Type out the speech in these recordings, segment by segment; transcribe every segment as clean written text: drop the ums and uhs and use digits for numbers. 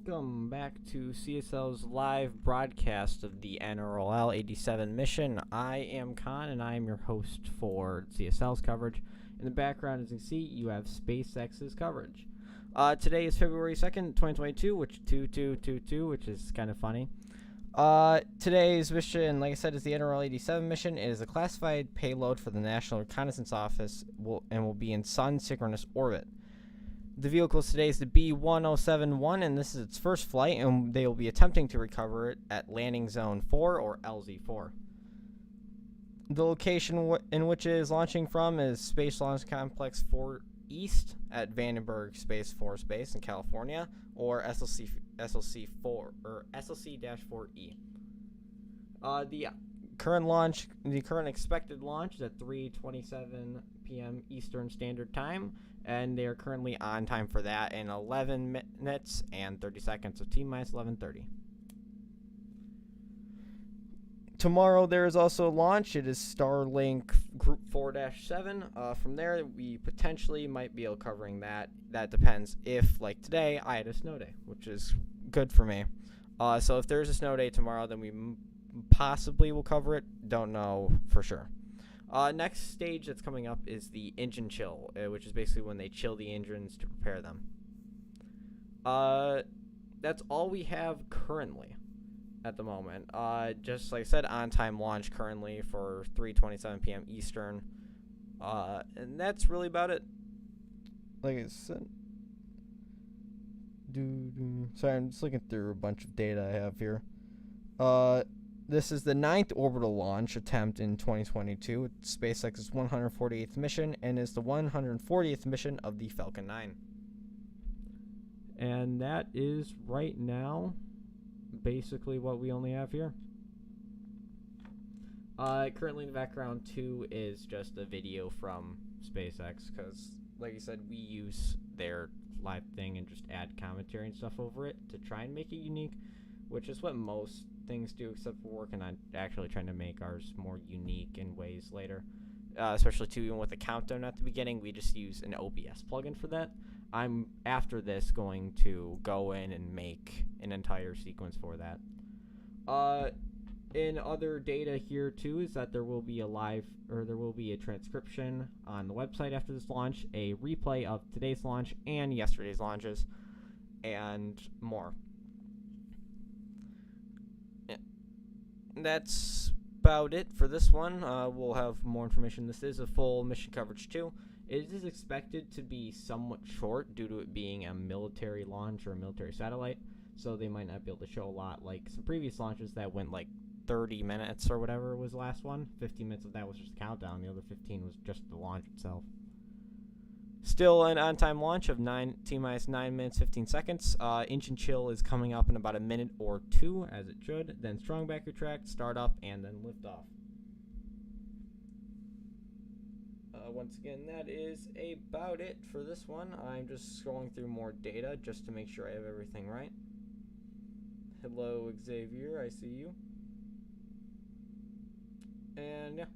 Welcome back to CSL's live broadcast of the NROL-87 mission. I am Conn, and I am your host for CSL's coverage. In the background, as you can see, you have SpaceX's coverage. Today is February 2nd, 2022, which is kind of funny. Today's mission, like I said, is the NROL-87 mission. It is a classified payload for the National Reconnaissance Office and will be in sun-synchronous orbit. The vehicle today is the B1071, and this is its first flight, and they will be attempting to recover it at Landing Zone 4, or LZ4. The location in which it is launching from is Space Launch Complex 4 East at Vandenberg Space Force Base in California, or SLC-4 or SLC-4E. The current expected launch is at 3:27 p.m. Eastern Standard Time, and they are currently on time for that in 11 minutes and 30 seconds, so T-minus 11:30. Tomorrow there is also a launch. It is Starlink Group 4-7. From there, we potentially might be able covering that. That depends if, like today, I had a snow day, which is good for me. So if there's a snow day tomorrow, then we possibly will cover it. Don't know for sure. Next stage that's coming up is the engine chill, which is basically when they chill the engines to prepare them. That's all we have currently at the moment. Just like I said, on-time launch currently for 3:27 p.m. Eastern. And that's really about it. Like I said. Sorry, I'm just looking through a bunch of data I have here. This is the 9th orbital launch attempt in 2022. It's SpaceX's 148th mission and is the 140th mission of the Falcon 9. And that is right now basically what we only have here. Currently in the background too is just a video from SpaceX because, like I said, we use their live thing and just add commentary and stuff over it to try and make it unique, which is what most things do, except for working on actually trying to make ours more unique in ways later. Especially too, even with the countdown at the beginning, we just use an OBS plugin for that. I'm after this going to go in and make an entire sequence for that. In other data here too is that there will be a transcription on the website after this launch, a replay of today's launch and yesterday's launches, and more. That's about it for this one. We'll have more information. This is a full mission coverage too. It is expected to be somewhat short due to it being a military launch or a military satellite, so they might not be able to show a lot like some previous launches that went like 30 minutes or whatever was the last one. 15 minutes of that was just a countdown. The other 15 was just the launch itself. Still an on-time launch of T-minus 9 minutes 15 seconds. Engine chill is coming up in about a minute or two, as it should. Then strong back retract, start up, and then lift off. Once again, that is about it for this one. I'm just scrolling through more data just to make sure I have everything right. Hello, Xavier, I see you. And yeah,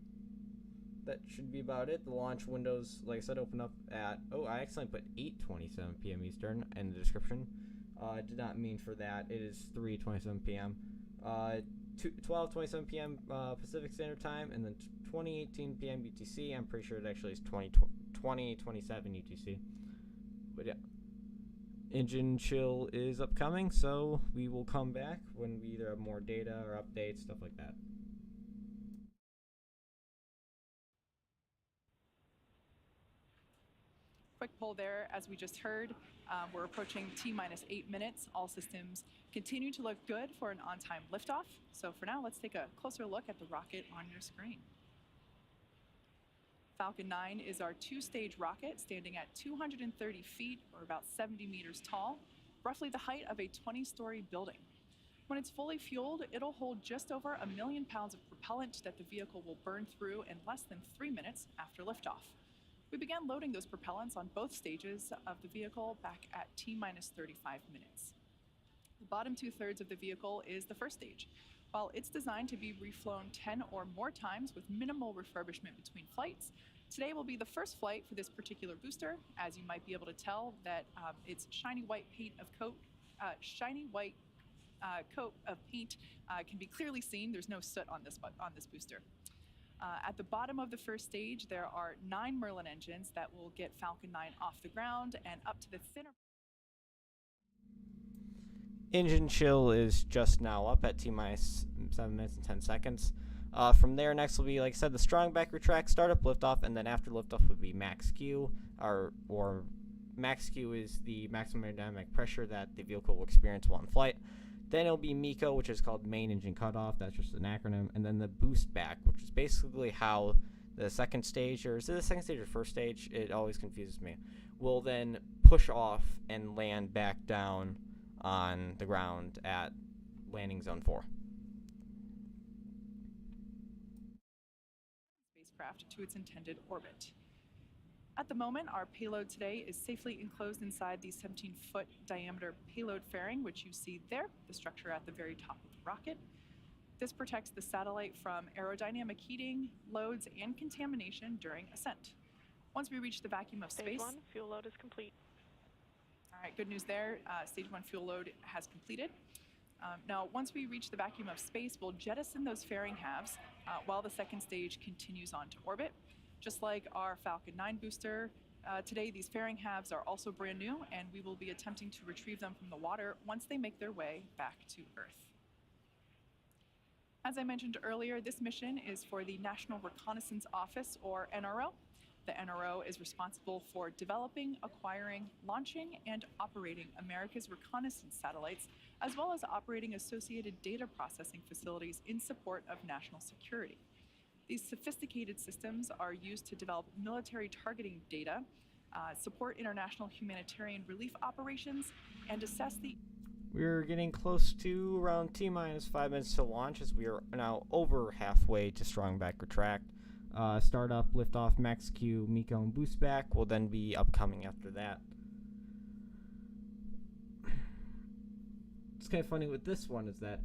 that should be about it. The launch windows, like I said, open up at, I accidentally put 8:27 p.m. Eastern in the description. Did not mean for that. It is 3:27 p.m. 12:27 p.m. Pacific Standard Time, and then 20:18 p.m. UTC. I'm pretty sure it actually is 20:27 UTC. But yeah, engine chill is upcoming, so we will come back when we either have more data or updates, stuff like that. Quick poll there, as we just heard. We're approaching T-minus 8 minutes. All systems continue to look good for an on-time liftoff. So for now, let's take a closer look at the rocket on your screen. Falcon 9 is our two-stage rocket standing at 230 feet, or about 70 meters tall, roughly the height of a 20-story building. When it's fully fueled, it'll hold just over 1 million pounds of propellant that the vehicle will burn through in less than 3 minutes after liftoff. We began loading those propellants on both stages of the vehicle back at T-minus 35 minutes. The bottom 2/3 of the vehicle is the first stage. While it's designed to be reflown 10 or more times with minimal refurbishment between flights, today will be the first flight for this particular booster. As you might be able to tell, that its shiny white paint of coat shiny white coat of paint can be clearly seen. There's no soot on this booster. At the bottom of the first stage, there are 9 Merlin engines that will get Falcon 9 off the ground and up to the thinner. Engine chill is just now up at T-minus 7 minutes and 10 seconds. From there, next will be, like I said, the strong back retract, startup, liftoff, and then after liftoff would be max Q, or max Q is the maximum aerodynamic pressure that the vehicle will experience while in flight. Then it'll be MECO, which is called main engine cutoff. That's just an acronym. And then the boost back, which is basically how the second stage, or is it the second stage or first stage? It always confuses me. Will then push off and land back down on the ground at landing zone 4. Spacecraft to its intended orbit. At the moment, our payload today is safely enclosed inside the 17-foot diameter payload fairing, which you see there, the structure at the very top of the rocket. This protects the satellite from aerodynamic heating, loads, and contamination during ascent. Once we reach the vacuum of space... Stage 1, fuel load is complete. All right, good news there. Stage 1 fuel load has completed. Now, once we reach the vacuum of space, we'll jettison those fairing halves while the second stage continues on to orbit. Just like our Falcon 9 booster, today these fairing halves are also brand new, and we will be attempting to retrieve them from the water once they make their way back to Earth. As I mentioned earlier, this mission is for the National Reconnaissance Office, or NRO. The NRO is responsible for developing, acquiring, launching, and operating America's reconnaissance satellites, as well as operating associated data processing facilities in support of national security. These sophisticated systems are used to develop military targeting data, support international humanitarian relief operations, and assess the... We're getting close to around T-minus 5 minutes to launch, as we are now over halfway to strong back retract. Startup, liftoff, max Q, MECO, and boost back will then be upcoming after that. It's kind of funny with this one is that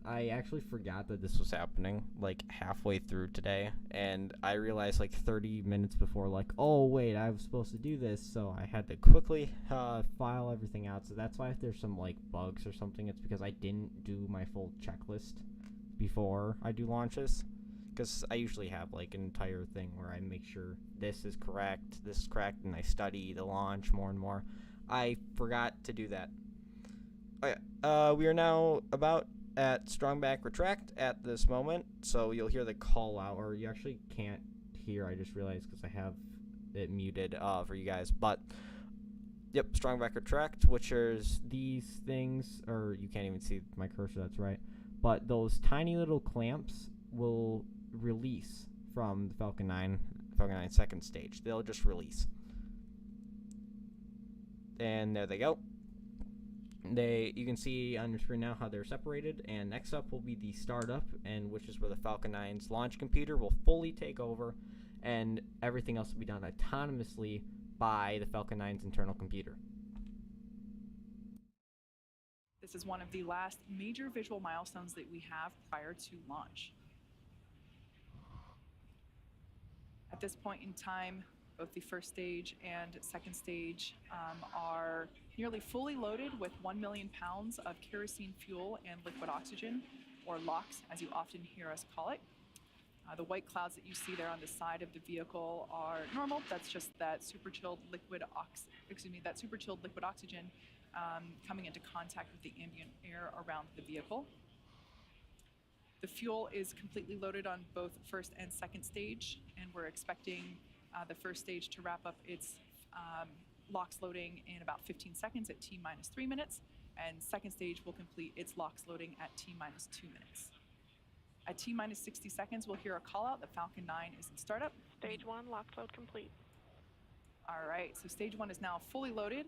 I actually forgot that this was happening like halfway through today, and I realized like 30 minutes before, like, oh wait, I was supposed to do this, so I had to quickly file everything out. So that's why if there's some like bugs or something, it's because I didn't do my full checklist before I do launches, because I usually have like an entire thing where I make sure this is correct, and I study the launch more and more. I forgot to do that. We are now about at strong back retract at this moment, so you'll hear the call out, or you actually can't hear, I just realized because I have it muted for you guys, but yep, strong back retract, which is these things, or you can't even see my cursor, that's right, but those tiny little clamps will release from the Falcon 9 second stage. They'll just release, and there they go. You can see on your screen now how they're separated, and next up will be the startup, and which is where the Falcon 9's launch computer will fully take over, and everything else will be done autonomously by the Falcon 9's internal computer. This is one of the last major visual milestones that we have prior to launch. At this point in time, both the first stage and second stage are nearly fully loaded with 1 million pounds of kerosene fuel and liquid oxygen, or LOX, as you often hear us call it. The white clouds that you see there on the side of the vehicle are normal. That's just that super chilled liquid oxygen coming into contact with the ambient air around the vehicle. The fuel is completely loaded on both first and second stage, and we're expecting the first stage to wrap up its LOX loading in about 15 seconds at T-minus 3 minutes, and second stage will complete its LOX loading at T-minus 2 minutes. At T-minus 60 seconds, we'll hear a call out that Falcon 9 is in startup. Stage 1, LOX load complete. All right, so stage 1 is now fully loaded.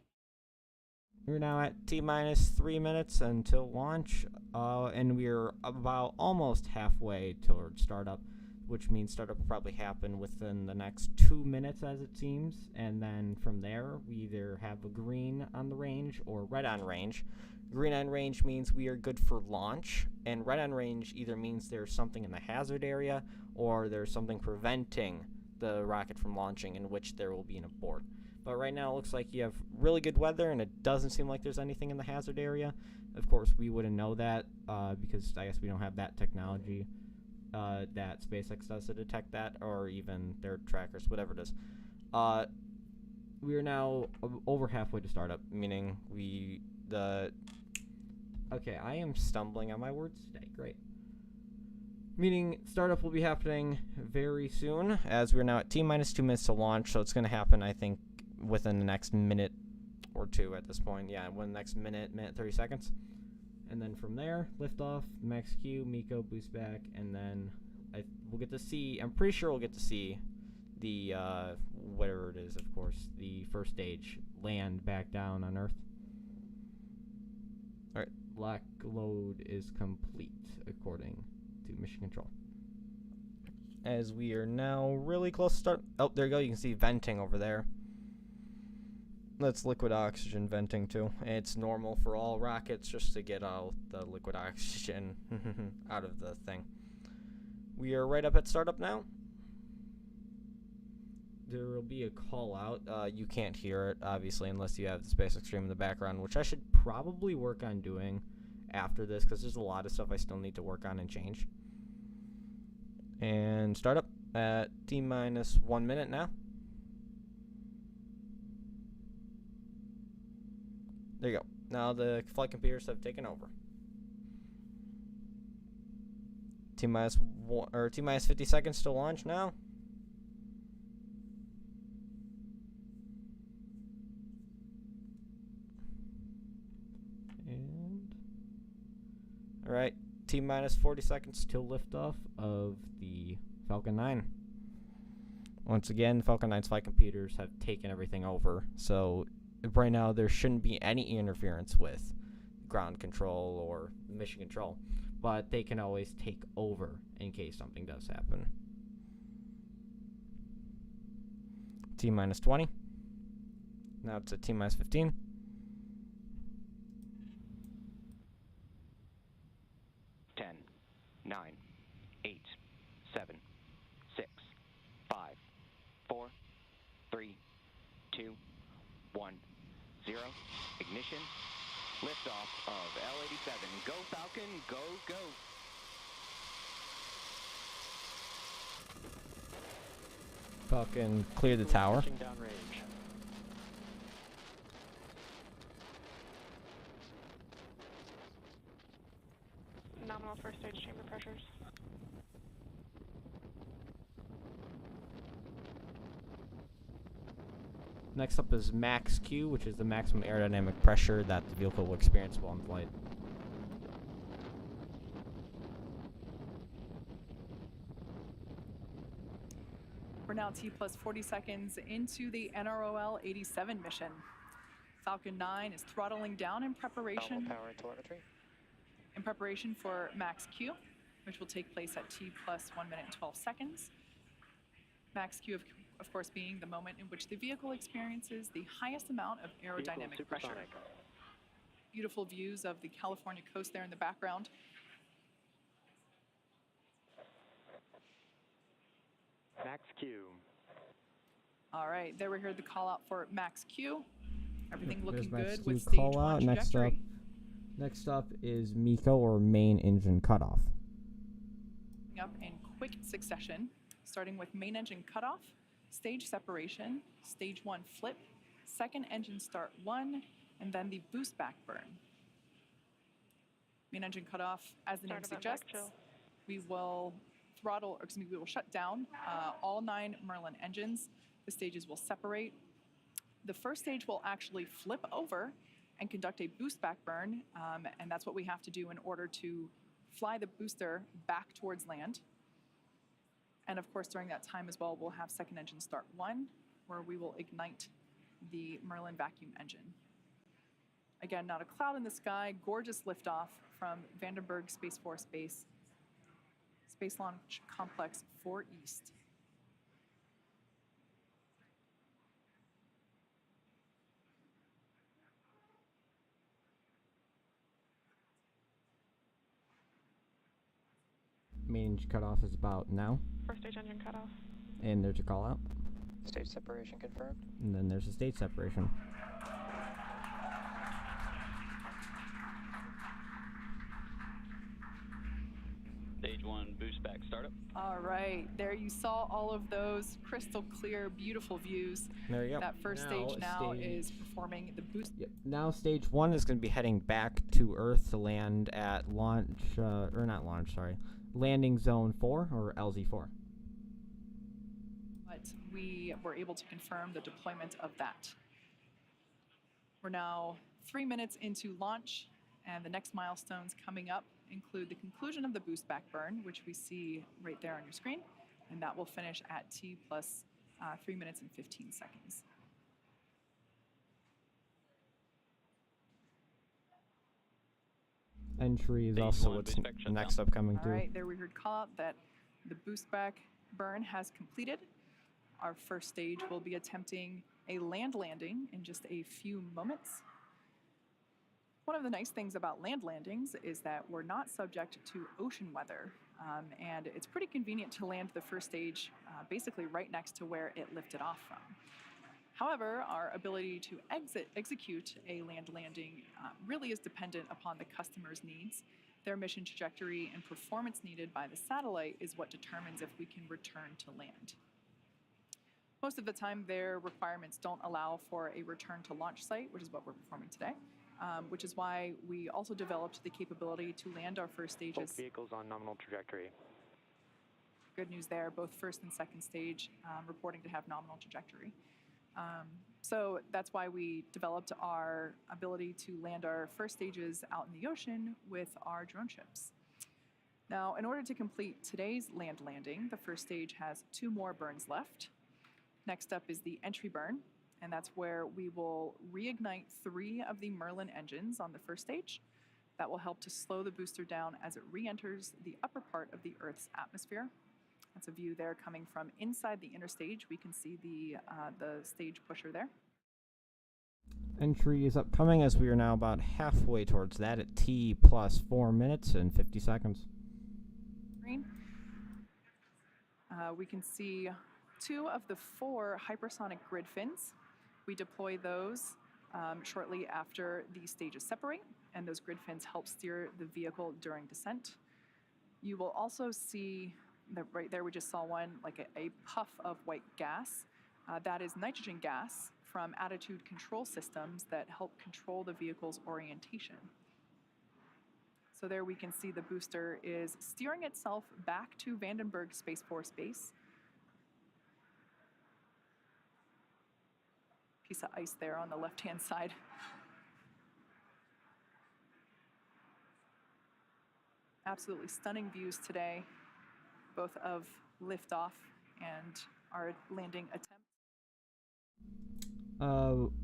We're now at T-minus 3 minutes until launch, and we're about almost halfway toward startup, which means startup will probably happen within the next 2 minutes, as it seems, and then from there we either have a green on the range or red on range. Green on range means we are good for launch, and red on range either means there's something in the hazard area or there's something preventing the rocket from launching, in which there will be an abort. But right now it looks like you have really good weather, and it doesn't seem like there's anything in the hazard area. Of course, we wouldn't know that because I guess we don't have that technology that SpaceX does to detect that, or even their trackers, whatever it is. We are now over halfway to startup, meaning okay, I am stumbling on my words today. Great. Meaning startup will be happening very soon, as we're now at T-minus 2 minutes to launch, so it's going to happen, I think, within the next minute or two at this point. Yeah, within the next minute 30 seconds. And then from there, liftoff, max Q, MECO, boost back, and then we'll get to see, I'm pretty sure we'll get to see the, whatever it is, of course, the first stage land back down on Earth. Alright, black load is complete, according to mission control. As we are now really close to start. Oh, there you go, you can see venting over there. That's liquid oxygen venting too. It's normal for all rockets just to get all the liquid oxygen out of the thing. We are right up at startup now. There will be a call out. You can't hear it, obviously, unless you have the SpaceX stream in the background, which I should probably work on doing after this, because there's a lot of stuff I still need to work on and change. And startup at T-minus 1 minute now. There you go. Now the flight computers have taken over. T-minus 50 seconds to launch now. And all right, T-minus 40 seconds till liftoff of the Falcon 9. Once again, Falcon 9's flight computers have taken everything over, so right now there shouldn't be any interference with ground control or mission control, but they can always take over in case something does happen. T-minus 20. Now it's at T-minus 15. Nine, 8, 7, 6, 5, 4, 3, 2, 1, 0. Ignition. Liftoff of L-87. Go Falcon, go, go. Falcon clear the tower. Pushing downrange. Nominal first stage chamber pressures. Next up is max Q, which is the maximum aerodynamic pressure that the vehicle will experience while in flight. We're now T plus 40 seconds into the NROL-87 mission. Falcon 9 is throttling down in preparation. Power and telemetry. In preparation for max Q, which will take place at T plus 1 minute and 12 seconds. Max Q, of course, being the moment in which the vehicle experiences the highest amount of aerodynamic pressure. Beautiful views of the California coast there in the background. Max Q. All right, there we heard the call out for max Q. Everything looking Max good Q with stage call 1 out. trajectory. Next up is MECO, or main engine cutoff. Up in quick succession, starting with main engine cutoff, stage separation, stage 1 flip, second engine start 1, and then the boost back burn. Main engine cutoff, as the name suggests, we will we will shut down all 9 Merlin engines. The stages will separate. The first stage will actually flip over and conduct a boost back burn, and that's what we have to do in order to fly the booster back towards land. And of course, during that time as well, we'll have second engine start 1, where we will ignite the Merlin vacuum engine. Again, not a cloud in the sky, gorgeous liftoff from Vandenberg Space Force Base, Space Launch Complex 4 East. Main engine cutoff is about now. First stage engine cutoff. And there's a call out. Stage separation confirmed. And then there's a stage separation. Stage 1 boost back startup. All right, there you saw all of those crystal clear, beautiful views. There you go. That first stage now is performing the boost. Yep. Now stage 1 is going to be heading back to Earth to land at launch, or not launch, sorry, landing zone 4, or LZ4. But we were able to confirm the deployment of that. We're now 3 minutes into launch, and the next milestones coming up include the conclusion of the boost back burn, which we see right there on your screen, and that will finish at T plus 3 minutes and 15 seconds. Entry is Stage also 1 what's boost back shutdown. next upcoming All too. right, there we heard call out that the boost back burn has completed. Our first stage will be attempting a land landing in just a few moments. One of the nice things about land landings is that we're not subject to ocean weather, and it's pretty convenient to land the first stage basically right next to where it lifted off from. However, our ability to execute a land landing really is dependent upon the customer's needs. Their mission trajectory and performance needed by the satellite is what determines if we can return to land. Most of the time, their requirements don't allow for a return to launch site, which is what we're performing today, which is why we also developed the capability to land our first stages. Both vehicles on nominal trajectory. Good news there, both first and second stage reporting to have nominal trajectory. So that's why we developed our ability to land our first stages out in the ocean with our drone ships. Now, in order to complete today's land landing, the first stage has 2 more burns left. Next up is the entry burn, and that's where we will reignite 3 of the Merlin engines on the first stage. That will help to slow the booster down as it re-enters the upper part of the Earth's atmosphere. That's a view there coming from inside the inner stage. We can see the stage pusher there. Entry is upcoming as we are now about halfway towards that at T plus 4 minutes and 50 seconds. Green. We can see 2 of the 4 hypersonic grid fins. We deploy those shortly after the stages separate, and those grid fins help steer the vehicle during descent. You will also see that right there we just saw one, like a puff of white gas. That is nitrogen gas from attitude control systems that help control the vehicle's orientation. So there we can see the booster is steering itself back to Vandenberg Space Force Base. Piece of ice there on the left-hand side. Absolutely stunning views today, both of liftoff and our landing attempt.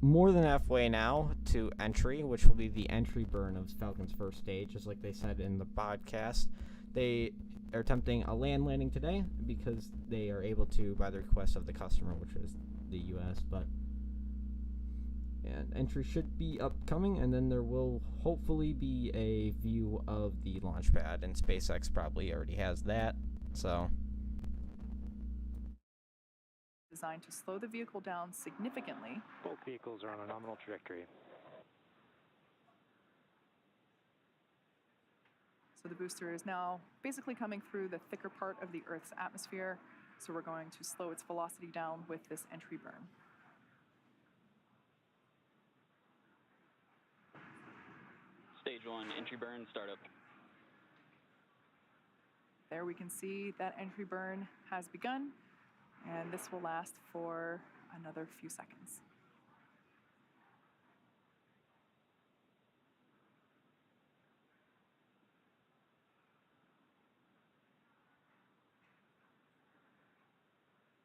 More than halfway now to entry, which will be the entry burn of Falcon's first stage, just like they said in the podcast. They are attempting a land landing today because they are able to by the request of the customer, which is the U.S., and entry should be upcoming, and then there will hopefully be a view of the launch pad, and SpaceX probably already has that, so. Designed to slow the vehicle down significantly. Both vehicles are on a nominal trajectory. So the booster is now basically coming through the thicker part of the Earth's atmosphere, so we're going to slow its velocity down with this entry burn. Stage 1 entry burn startup. There we can see that entry burn has begun, and this will last for another few seconds.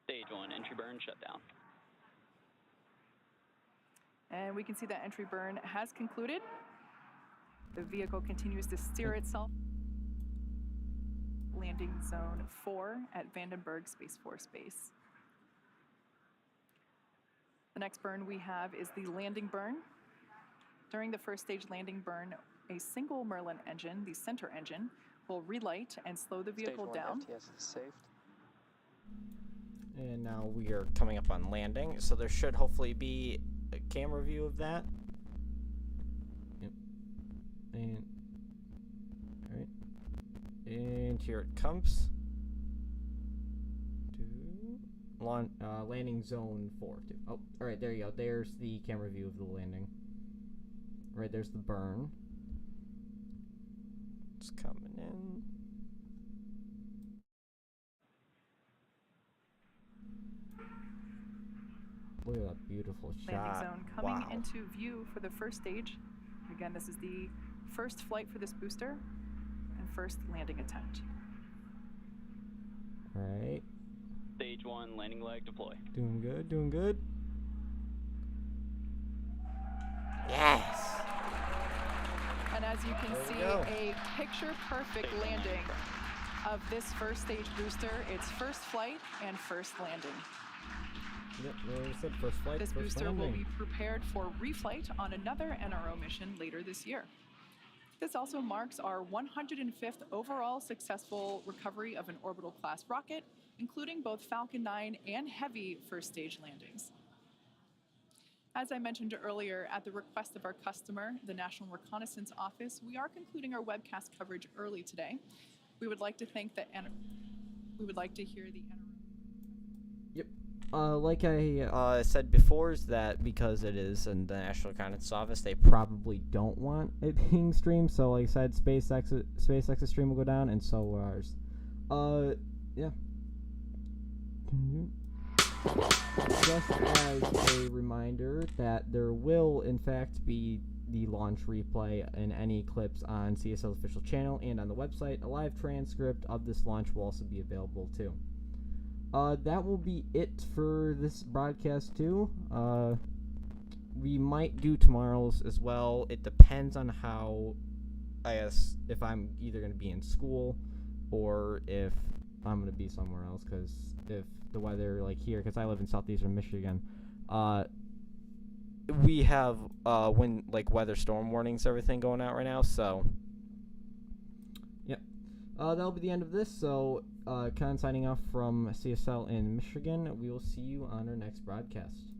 Stage 1 entry burn shutdown. And we can see that entry burn has concluded. The vehicle continues to steer itself. Landing zone 4 at Vandenberg Space Force Base. The next burn we have is the landing burn. During the first stage landing burn, a single Merlin engine, the center engine, will relight and slow the vehicle Stage 1 down. FTS is saved. And now we are coming up on landing, so there should hopefully be a camera view of that. Yep. And alright. And here it comes. Landing zone 4. Oh, alright, there you go. There's the camera view of the landing. Right, there's the burn. It's coming in. Look at that beautiful shot. Landing zone coming Wow. into view for the first stage. Again, this is the first flight for this booster and first landing attempt. Alright. Stage 1 landing leg deploy. Doing good, doing good. Yes! And as you can There we see, go. a picture-perfect landing of this first stage booster. Its first flight and first landing. Yep, like I said, first flight, This first booster will landing. be prepared for reflight on another NRO mission later this year. This also marks our 105th overall successful recovery of an orbital class rocket, including both Falcon 9 and Heavy first stage landings. As I mentioned earlier, at the request of our customer, the National Reconnaissance Office, we are concluding our webcast coverage early today. We would like to thank the we would like to hear the Yep. Like I said before, is that because it is in the National Reconnaissance Office, they probably don't want it being streamed. So, like I said, SpaceX's stream will go down, and so will ours. Yeah. Just as a reminder that there will, in fact, be the launch replay and any clips on CSL's official channel and on the website. A live transcript of this launch will also be available too. That will be it for this broadcast too. We might do tomorrow's as well. It depends on how, I guess, if I'm either going to be in school or if I'm going to be somewhere else, because if the weather, like here, because I live in southeastern Michigan, we have weather storm warnings, everything going out right now, so yep. That'll be the end of this. So Conn signing off from CSL in Michigan. We will see you on our next broadcast.